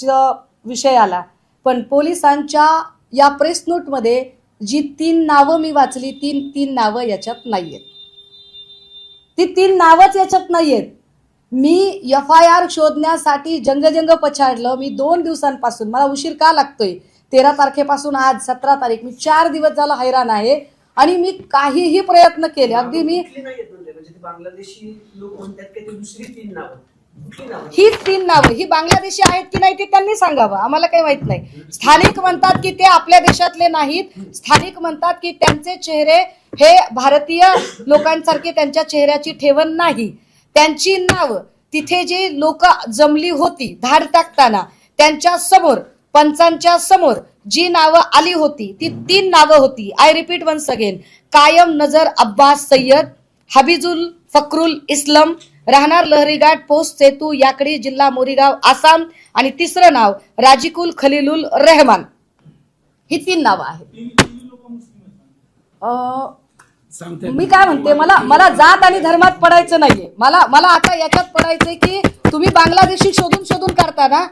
विषय आला, पण पोलिसांच्या या प्रेस नोटमध्ये जी 3 नावं मी वाचली, तीन नावं याच्यात नाहीयेत. ती 3 नावच याच्यात नाहीयेत. मी FIR शोधण्यासाठी जंग पछाडलं. मी 2 दिवसांपासून, मला उशीर का लागतोय, 13 तारखेपासून आज 17 तारीख, मी 4 दिवस झाला हैराण आहे आणि मी काहीही प्रयत्न केले. अगदी मी बांगलादेशी लोक म्हणतात की ते दुसरी 3 नावं, ही 3 नावं ही बांगलादेशी आहेत की नाही ते त्यांनी सांगावं, आम्हाला काही माहित नाही. स्थानिक म्हणतात की ते आपल्या देशातले नाहीत. स्थानिक म्हणतात की त्यांचे चेहरे हे भारतीय लोकांसारखे त्यांच्या चेहऱ्याची ठेवण नाही. त्यांची नावं तिथे जी लोक जमली होती धाड टाकताना त्यांच्या समोर, पंचांच्या समोर जी नावं आली होती ती 3 नावं होती. I repeat once again. Qayam Nazar Abbas Syed, हबीजुल फक्रुल इस्लाम, राहणार लहरीघाट, पोस्ट सेतू, याकडी, जिल्हा मोरीगाव, आसाम, आणि तिसरं नाव राजिकुल खलीलुल रहमान. ही 3 नावं आहेत. मी काय म्हणते, मला जात आणि धर्मात पडायचं नाहीये. मला आता याच्यात पडायचंय की तुम्ही बांगलादेशी शोधून काढता ना.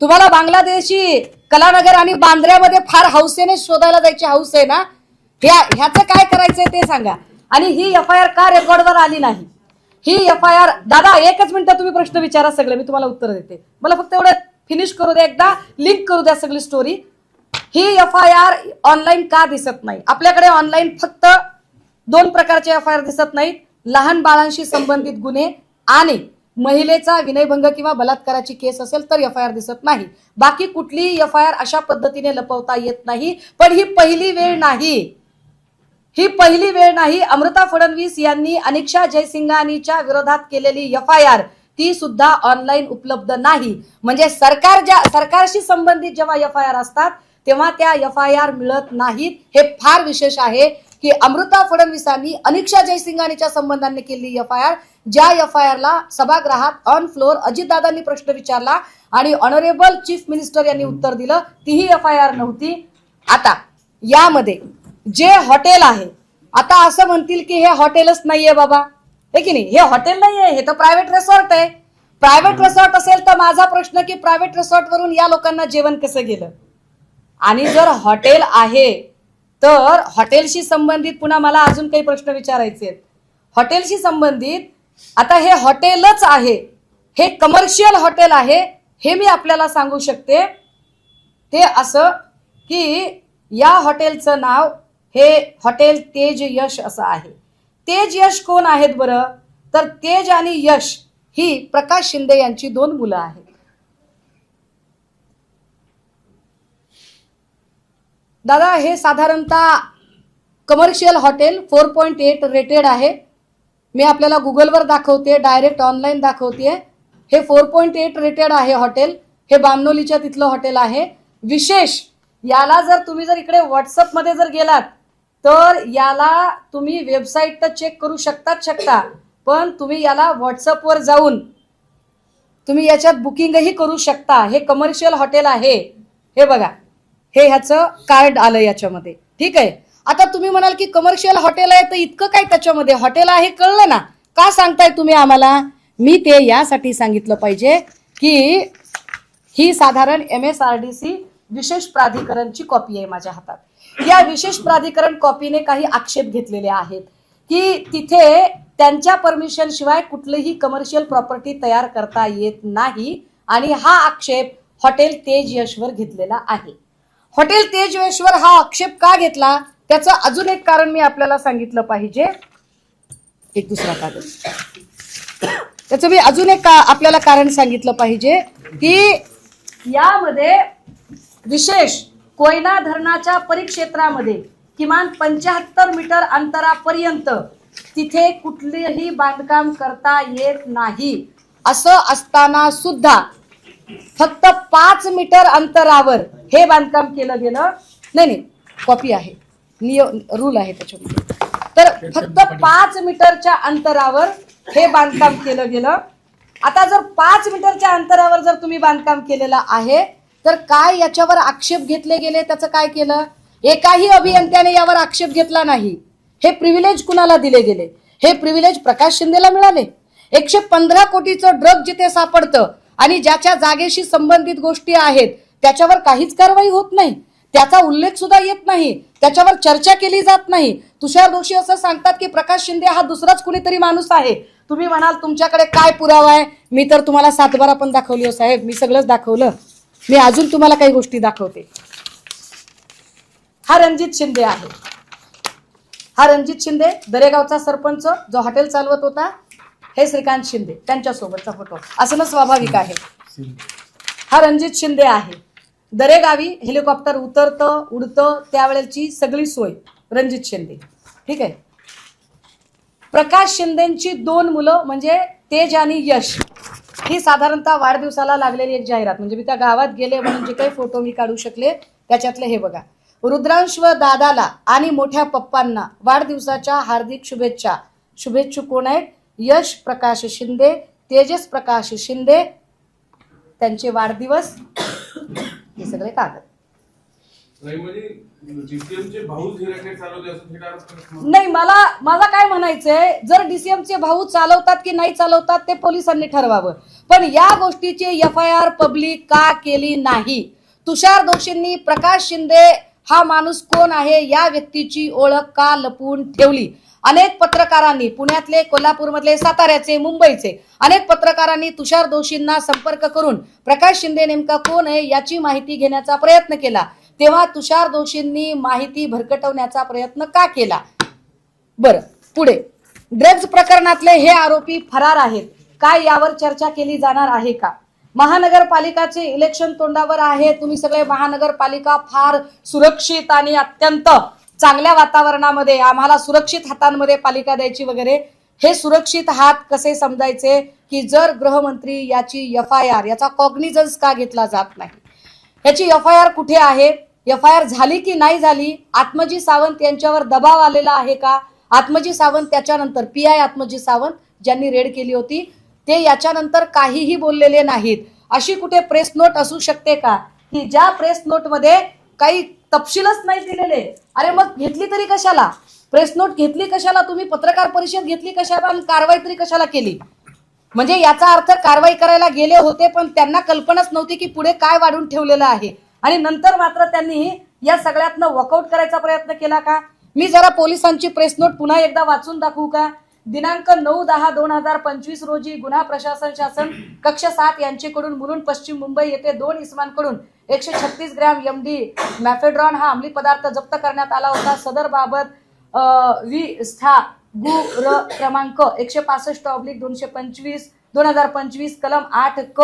तुम्हाला बांगलादेशी कलानगर आणि बांद्र्यामध्ये फार हौसेने शोधायला जायची हौस आहे ना. ह्याचं काय करायचंय ते सांगा. आणि ही FIR का रेकॉर्डवर आली नाही? ही FIR, दादा एकच मिनिट तुम्ही प्रश्न विचारा, सगळे मी तुम्हाला उत्तर देते. मला फक्त एवढं फिनिश करू द्या, एकदा लिंक करू द्या सगळी स्टोरी. ही FIR ऑनलाईन का दिसत नाही? आपल्याकडे ऑनलाईन फक्त 2 प्रकारचे FIR दिसत नाहीत. लहान बाळांशी संबंधित गुन्हे आणि महिलेचा विनयभंग किंवा बलात्काराची केस असेल तर FIR दिसत नाही. बाकी कुठलीही FIR अशा पद्धतीने लपवता येत नाही. पण ही पहिली वेळ नाही. ही पहिली वेळ नाही. अमृता फडणवीस यांनी अनिक्षा जयसिंघानीच्या विरोधात केलेली FIR ती सुद्धा ऑनलाईन उपलब्ध नाही. म्हणजे सरकारशी संबंधित जेव्हा FIR असतात तेव्हा त्या FIR मिळत नाहीत. हे फार विशेष आहे की अमृता फडणवीसांनी अनिक्षा जयसिंघानीच्या संबंधाने केलेली FIR, ज्या FIR ला सभागृहात ऑन फ्लोर अजितदादांनी प्रश्न विचारला आणि ऑनरेबल चीफ मिनिस्टर यांनी उत्तर दिलं, तीही FIR नव्हती. आता यामध्ये जे हॉटेल आहे, आता असं म्हणतील की हे हॉटेलच नाहीये बाबा, हे की नाही, हे हॉटेल नाहीये, हे तर प्रायव्हेट रिसॉर्ट आहे. प्रायव्हेट रिसॉर्ट असेल तर माझा प्रश्न की प्रायव्हेट रिसॉर्ट वरून या लोकांना जेवण कसं गेलं? आणि जर हॉटेल आहे तर हॉटेलशी संबंधित पुन्हा मला अजून काही प्रश्न विचारायचे आहेत. हॉटेलशी संबंधित, आता हे हॉटेलच आहे, हे कमर्शियल हॉटेल आहे, हे मी आपल्याला सांगू शकते. ते असं की या हॉटेलचं नाव हे हॉटेल तेज यश असं आहे. तेज यश कोण आहेत बरं? तर तेज आणि यश ही प्रकाश शिंदे यांची 2 मुलं आहेत. दादा हे साधारणतः कमर्शियल हॉटेल 4.8 रेटेड आहे. मी आपल्याला गुगलवर दाखवते, डायरेक्ट ऑनलाईन दाखवते. हे 4.8 रेटेड आहे हॉटेल. हे बामनोलीच्या तिथलं हॉटेल आहे. विशेष याला जर तुम्ही इकडे व्हॉट्सअप मध्ये जर गेलात तर याला तुम्ही वेबसाईट तर चेक करू शकता, पण तुम्ही याला व्हॉट्सअपवर जाऊन तुम्ही याच्यात बुकिंगही करू शकता. हे कमर्शियल हॉटेल आहे. हे बघा, हे ह्याचं कार्ड आलं याच्यामध्ये, ठीक आहे. आता तुम्ही म्हणाल की कमर्शियल हॉटेल आहे तर इतकं काय त्याच्यामध्ये? हॉटेल आहे कळलं ना, का सांगताय तुम्ही आम्हाला? मी ते यासाठी सांगितलं पाहिजे की ही साधारण MSRDC विशेष प्राधिकरणची कॉपी आहे माझ्या हातात. या विशेष प्राधिकरण कॉपीने काही आक्षेप घेतलेले आहेत की तिथे त्यांच्या परमिशन शिवाय कुठलीही कमर्शियल प्रॉपर्टी तयार करता येत नाही. आणि हा आक्षेप हॉटेल तेज यशवर घेतलेला आहे. हॉटेल तेज यशवर हा आक्षेप का घेतला त्याचं अजून एक कारण मी आपल्याला सांगितलं पाहिजे. एक दुसरा कागद, त्याचं मी अजून एक आपल्याला कारण सांगितलं पाहिजे की यामध्ये विशेष कोयना धरणाच्या परिक्षेत्रामध्ये किमान 75 मीटर अंतरापर्यंत तिथे कुठलेही बांधकाम करता येत नाही. असं असताना सुद्धा फक्त 5 मीटर अंतरावर हे बांधकाम केलं गेलं. नाही, कॉपी आहे, रूल आहे त्याच्यामध्ये. तर फक्त 5 मीटरच्या अंतरावर हे बांधकाम केलं गेलं. आता जर 5 मीटरच्या अंतरावर जर तुम्ही बांधकाम केलेलं आहे तर काय याच्यावर आक्षेप घेतले गेले? त्याचं काय केलं? एकाही अभियंत्याने यावर आक्षेप घेतला नाही. हे प्रिव्हिलेज कुणाला दिले गेले? हे प्रिव्हिलेज प्रकाश शिंदेला मिळाले. 115 कोटीचं ड्रग जिथे सापडतं आणि ज्याच्या जागेशी संबंधित गोष्टी आहेत त्याच्यावर काहीच कारवाई होत नाही, त्याचा उल्लेख सुद्धा येत नाही, त्याच्यावर चर्चा केली जात नाही. तुषार दोषी असं सांगतात की प्रकाश शिंदे हा दुसराच कुणीतरी माणूस आहे. तुम्ही म्हणाल तुमच्याकडे काय पुरावा आहे, मी तर तुम्हाला 7/12 पण दाखवली हो साहेब, मी सगळंच दाखवलं. मी अजून तुम्हाला काही गोष्टी दाखवते. हा रणजित शिंदे आहे. हा रणजित शिंदे दरेगावचा सरपंच जो हॉटेल चालवत होता, हे श्रीकांत शिंदे त्यांच्यासोबतचा फोटो असणं स्वाभाविक आहे. हा रणजित शिंदे आहे. दरेगावी हेलिकॉप्टर उतरतं उडतं त्यावेळेची सगळी सोय रणजित शिंदे. ठीक आहे. प्रकाश शिंदेची 2 मुलं म्हणजे तेज आणि यश, ही साधारणतः वाढदिवसाला लागलेली एक जाहिरात. म्हणजे मी त्या गावात गेले म्हणून जे काही फोटो मी काढू शकले त्याच्यातले हे बघा. रुद्रांश व दादाला आणि मोठ्या पप्पांना वाढदिवसाच्या हार्दिक शुभेच्छा. शुभेच्छुक कोण आहेत? यश प्रकाश शिंदे, तेजस प्रकाश शिंदे, त्यांचे वाढदिवस, हे सगळे कागद. नाही, मला काय म्हणायचंय, जर डीसीएमचे भाऊ चालवतात की नाही चालवतात ते पोलिसांनी ठरवावं, पण या गोष्टीची FIR पब्लिक का केली नाही? तुषार दोषींनी प्रकाश शिंदे हा माणूस कोण आहे या व्यक्तीची ओळख का लपवून ठेवली? अनेक पत्रकारांनी, पुण्यातले, कोल्हापूरमधले, साताऱ्याचे, मुंबईचे अनेक पत्रकारांनी तुषार दोषींना संपर्क करून प्रकाश शिंदे नेमका कोण आहे याची माहिती घेण्याचा प्रयत्न केला. तेव्हा तुषार दोषींनी माहिती भरकटवण्याचा प्रयत्न का केला? बरं, पुढे ड्रग्ज प्रकरणातले हे आरोपी फरार आहेत. काय यावर चर्चा केली जाणार आहे का? महानगरपालिकाचे इलेक्शन तोंडावर आहे. तुम्ही सगळे महानगरपालिका फार सुरक्षित आणि अत्यंत चांगल्या वातावरणामध्ये, आम्हाला सुरक्षित हातांमध्ये पालिका द्यायची वगैरे. हे सुरक्षित हात कसे समजायचे की जर गृहमंत्री याची FIR, याचा कॉग्निझन्स का घेतला जात नाही? याची FIR कुठे आहे? FIR झाली की नाही झाली? आत्मजी सावंत यांच्यावर दबाव आलेला आहे का? आत्मजी सावंत त्याच्यानंतर PI आत्मजी सावंत ज्यांनी रेड केली होती ते याच्यानंतर काहीही बोललेले नाहीत. अशी कुठे प्रेस नोट असू शकते का की ज्या प्रेस नोट मध्ये काही तपशीलच नाही दिलेले? अरे मग घेतली तरी कशाला? प्रेस नोट घेतली कशाला? तुम्ही पत्रकार परिषद घेतली कशाला आणि कारवाई तरी कशाला केली? म्हणजे याचा अर्थ कारवाई करायला गेले होते पण त्यांना कल्पनाच नव्हती की पुढे काय वाढून ठेवलेलं आहे, आणि नंतर मात्र त्यांनी या सगळ्यातनं वॉकआउट करायचा प्रयत्न केला का? मी जरा पोलिसांची प्रेस नोट पुन्हा एकदा वाचून दाखवू का? दिनांक 9/10/2025 रोजी गुन्हा प्रशासन शासन कक्ष 7 यांच्याकडून मुलुंड पश्चिम मुंबई येथे 2 इसमांकडून 136 ग्रॅम MD मॅफेड्रॉन हा अंमली पदार्थ जप्त करण्यात आला होता. सदर बाबत विस्था गु र क्रमांक 165/225 2025 कलम 8 क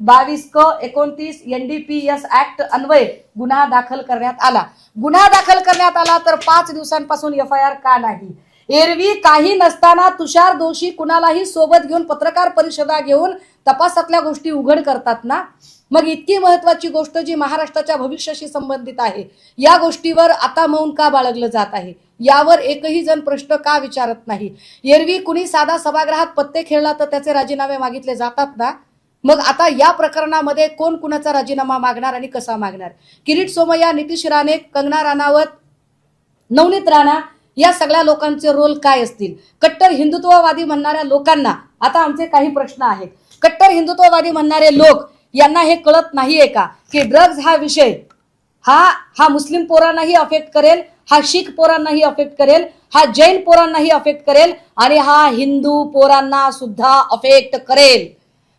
22 क 29 NDPS ऍक्ट अन्वये गुन्हा दाखल करण्यात आला. गुन्हा दाखल करण्यात आला तर 5 दिवसांपासून FIR का नाही? एरवी काही नसताना तुषार दोषी कुणालाही सोबत घेऊन पत्रकार परिषदा घेऊन तपासातल्या गोष्टी उघड करतात ना. मग इतकी महत्वाची गोष्ट जी महाराष्ट्राच्या भविष्याशी संबंधित आहे या गोष्टीवर आता मौन का बाळगलं जात आहे? यावर एकही जण प्रश्न का विचारत नाही? एरवी कुणी साधा सभागृहात पत्ते खेळला तर त्याचे राजीनामे मागितले जातात ना. मग आता या प्रकरणामध्ये कोण कुणाचा राजीनामा मागणार आणि कसा मागणार? किरीट सोमय्या, नितीश राणे, कंगना राणावत, नवनीत राणा या सगळ्या लोकांचे रोल काय असतील? कट्टर हिंदुत्ववादी म्हणणाऱ्या लोकांना आता आमचे काही प्रश्न आहेत. कट्टर हिंदुत्ववादी म्हणणारे लोक यांना हे कळत नाहीये का की ड्रग्ज हा विषय हा मुस्लिम पोरांनाही अफेक्ट करेल, हा शीख पोरांनाही अफेक्ट करेल, हा जैन पोरांनाही अफेक्ट करेल आणि हा हिंदू पोरांना सुद्धा अफेक्ट करेल.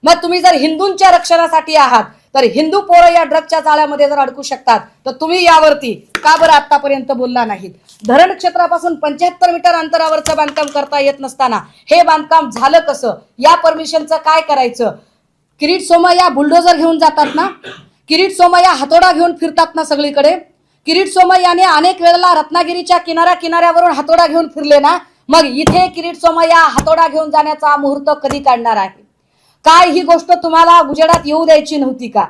मग तुम्ही जर हिंदूंच्या रक्षणासाठी आहात तर हिंदू पोरं या ड्रगच्या जाळ्यामध्ये जर अडकू शकतात तर तुम्ही यावरती का बरं आतापर्यंत बोलला नाहीत? धरण क्षेत्रापासून 75 मीटर अंतरावरचं बांधकाम करता येत नसताना हे बांधकाम झालं कसं? या परमिशनचं काय करायचं? किरीट सोमय्या बुलडोजर घेऊन जातात ना, किरीट सोमय्या हातोडा घेऊन फिरतात ना सगळीकडे. किरीट सोमय्याने अनेक वेळेला रत्नागिरीच्या किनाऱ्यावरून हातोडा घेऊन फिरले ना. मग इथे किरीट सोमय्या हातोडा घेऊन जाण्याचा मुहूर्त कधी काढणार आहे? काय ही गोष्ट तुम्हाला उजेडात येऊ द्यायची नव्हती का?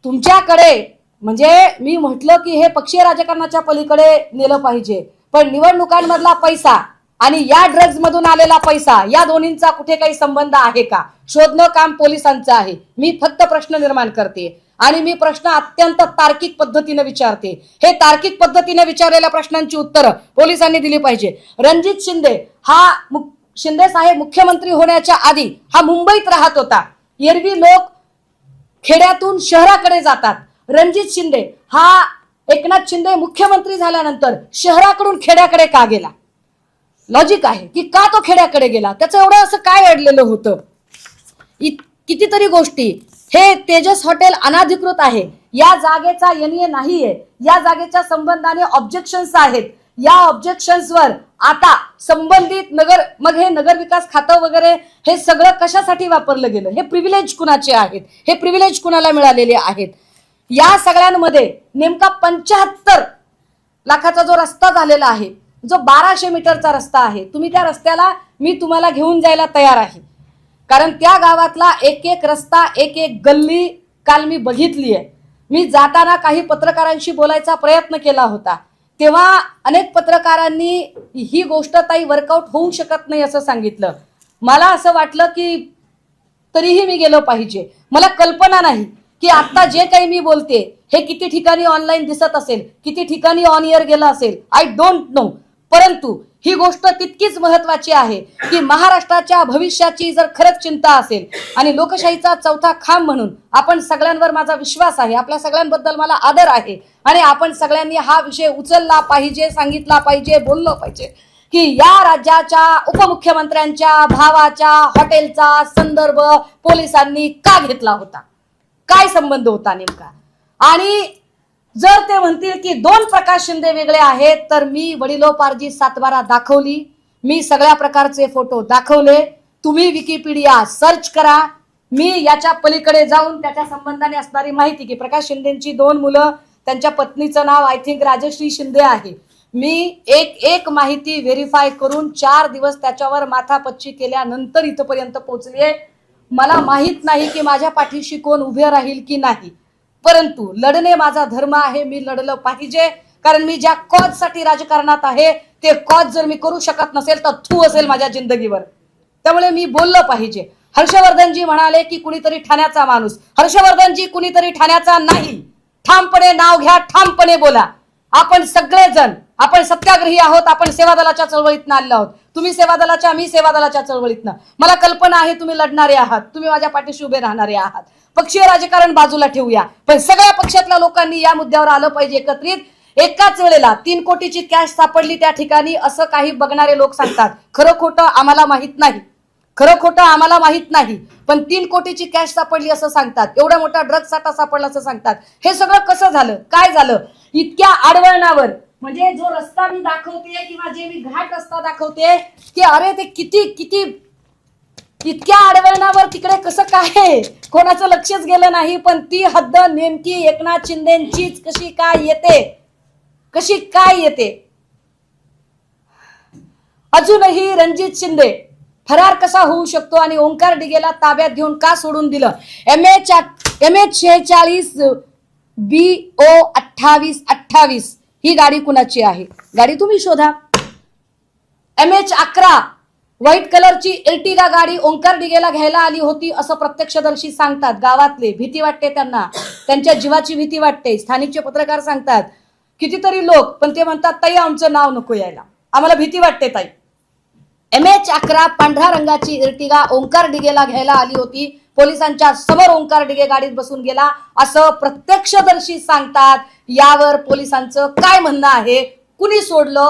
तुमच्याकडे म्हणजे मी म्हटलं की हे पक्षीय राजकारणाच्या पलीकडे नेलं पाहिजे, पण निवडणुकांमधला पैसा आणि या ड्रग्ज मधून आलेला पैसा या दोन्हींचा कुठे काही संबंध आहे का? शोधणं काम पोलिसांचं आहे. मी फक्त प्रश्न निर्माण करते आणि मी प्रश्न अत्यंत तार्किक पद्धतीने विचारते. हे तार्किक पद्धतीने विचारलेल्या प्रश्नांची उत्तरं पोलिसांनी दिली पाहिजे. रणजित शिंदे हा शिंदे साहेब मुख्यमंत्री होण्याच्या आधी हा मुंबईत राहत होता. एरवी लोक खेड्यातून शहराकडे जातात. रणजित शिंदे हा एकनाथ शिंदे मुख्यमंत्री झाल्यानंतर शहराकडून खेड्याकडे का गेला? लॉजिक आहे की का तो खेड्याकडे गेला, त्याचं एवढं असं काय अडलेलं होतं? कितीतरी गोष्टी. हे तेजस हॉटेल अनाधिकृत आहे, या जागेचा एनए नाहीये, या जागेच्या संबंधाने ऑब्जेक्शन्स आहेत. या ऑब्जेक्शन्सवर आता संबंधित मग हे नगर विकास खातं वगैरे हे सगळं कशासाठी वापरलं गेलं? हे प्रिव्हिलेज कुणाचे आहेत? हे प्रिव्हिलेज कुणाला मिळालेले आहेत? या सगळ्यांमध्ये नेमका 75 लाखाचा जो रस्ता झालेला आहे, जो 1200 मीटरचा रस्ता आहे, तुम्ही त्या रस्त्याला मी तुम्हाला घेऊन जायला तयार आहे. कारण त्या गावातला एक एक रस्ता, एक एक गल्ली काल मी बघितली आहे. मी जाताना काही पत्रकारांशी बोलायचा प्रयत्न केला होता, तेव्हा अनेक पत्रकारांनी ही गोष्ट ताई वर्कआउट होऊ शकत नाही असं सांगितलं. मला असं वाटलं की तरीही मी गेलो पाहिजे. मला कल्पना नाही की आता जे काही मी बोलते हे किती ठिकाणी ऑनलाईन दिसत असेल, किती ठिकाणी ऑन एअर गेलं असेल, आय डोंट नो. परंतु ही गोष्ट तितकीच महत्वाची आहे की महाराष्ट्राच्या भविष्याची जर खरंच चिंता असेल आणि लोकशाहीचा चौथा खांब म्हणून आपण सगळ्यांवर माझा विश्वास आहे, आपल्या सगळ्यांबद्दल मला आदर आहे आणि आपण सगळ्यांनी हा विषय उचलला पाहिजे, सांगितला पाहिजे, बोललो पाहिजे की या राज्याच्या उपमुख्यमंत्र्यांच्या भावाच्या हॉटेलचा संदर्भ पोलिसांनी का घेतला होता, काय संबंध होता नेमका. आणि जर ते म्हणतील की 2 प्रकाश शिंदे वेगळे आहेत, तर मी वडिलोपार्जित सातबारा दाखवली, मी सगळ्या प्रकारचे फोटो दाखवले. तुम्ही विकिपीडिया सर्च करा. मी याच्या पलीकडे जाऊन त्याच्या संबंधाने असणारी माहिती की प्रकाश शिंदेची 2 मुलं, त्यांच्या पत्नीचं नाव आय थिंक राजश्री शिंदे आहे. मी एक माहिती व्हेरीफाय करून 4 दिवस त्याच्यावर माथापच्ची केल्यानंतर इथपर्यंत पोहोचले. मला माहित नाही की माझ्या पाठीशी कोण उभे राहील की नाही, परंतु लढणे माझा धर्म आहे. मी लढलं पाहिजे, कारण मी ज्या कॉज साठी राजकारणात आहे ते कॉज जर मी करू शकत नसेल तर थू असेल माझ्या जिंदगीवर. त्यामुळे मी बोललं पाहिजे. हर्षवर्धनजी म्हणाले की कुणीतरी ठाण्याचा माणूस. हर्षवर्धनजी कुणीतरी ठाण्याचा नाही. ठामपणे नाव घ्या, ठामपणे बोला. आपण सगळेजण आपण सत्याग्रही आहोत, आपण सेवा दलाच्या चळवळीतनं आलेलो आहोत. तुम्ही सेवा दलाच्या, मी सेवा दलाच्या चळवळीतनं. मला कल्पना आहे तुम्ही लढणारे आहात, तुम्ही माझ्या पाठीशी उभे राहणारे आहात. पक्षीय राजकारण बाजूला ठेवूया, पण सगळ्या पक्षातल्या लोकांनी या मुद्द्यावर आलं पाहिजे एकत्रित. एकाच वेळेला 3 कोटीची कॅश सापडली त्या ठिकाणी असं काही बघणारे लोक सांगतात. खरं खोटं आम्हाला माहित नाही, खरं खोटं आम्हाला माहित नाही, पण 3 कोटीची कॅश सापडली असं सांगतात. एवढा मोठा ड्रग साठा सापडला असं सांगतात. हे सगळं कसं झालं, काय झालं? इतक्या आडवळणावर, म्हणजे जो रस्ता मी दाखवते किंवा जे मी घाट रस्ता दाखवते की अरे ते किती किती इतक्या आडवळणावर तिकडे कसं काय कोणाचं लक्षच गेलं नाही. पण ती हद्द नेमकी एकनाथ शिंदेचीच कशी काय येते, कशी काय येते. अजूनही रणजित शिंदे फरार कसा होऊ शकतो आणि ओंकार डिगेला ताब्यात घेऊन का सोडून दिलं? MH46 BO 2828 ही गाडी कुणाची आहे? गाडी तुम्ही शोधा. MH11 व्हाईट कलरची एर्टिगा गाडी ओंकार डिगेला घ्यायला आली होती असं प्रत्यक्षदर्शी सांगतात. गावातले भीती वाटते त्यांना, त्यांच्या जीवाची भीती वाटते. स्थानिकचे पत्रकार सांगतात, कितीतरी लोक, पण ते म्हणतात ताई आमचं नाव नको यायला, आम्हाला भीती वाटते ताई. MH11 पांढऱ्या रंगाची एर्टिगा ओंकार डिगेला घ्यायला आली होती. पोलिसांच्या समोर ओंकार डिगे गाडीत बसून गेला असं प्रत्यक्षदर्शी सांगतात. यावर पोलिसांचं काय म्हणणं आहे? कुणी सोडलं,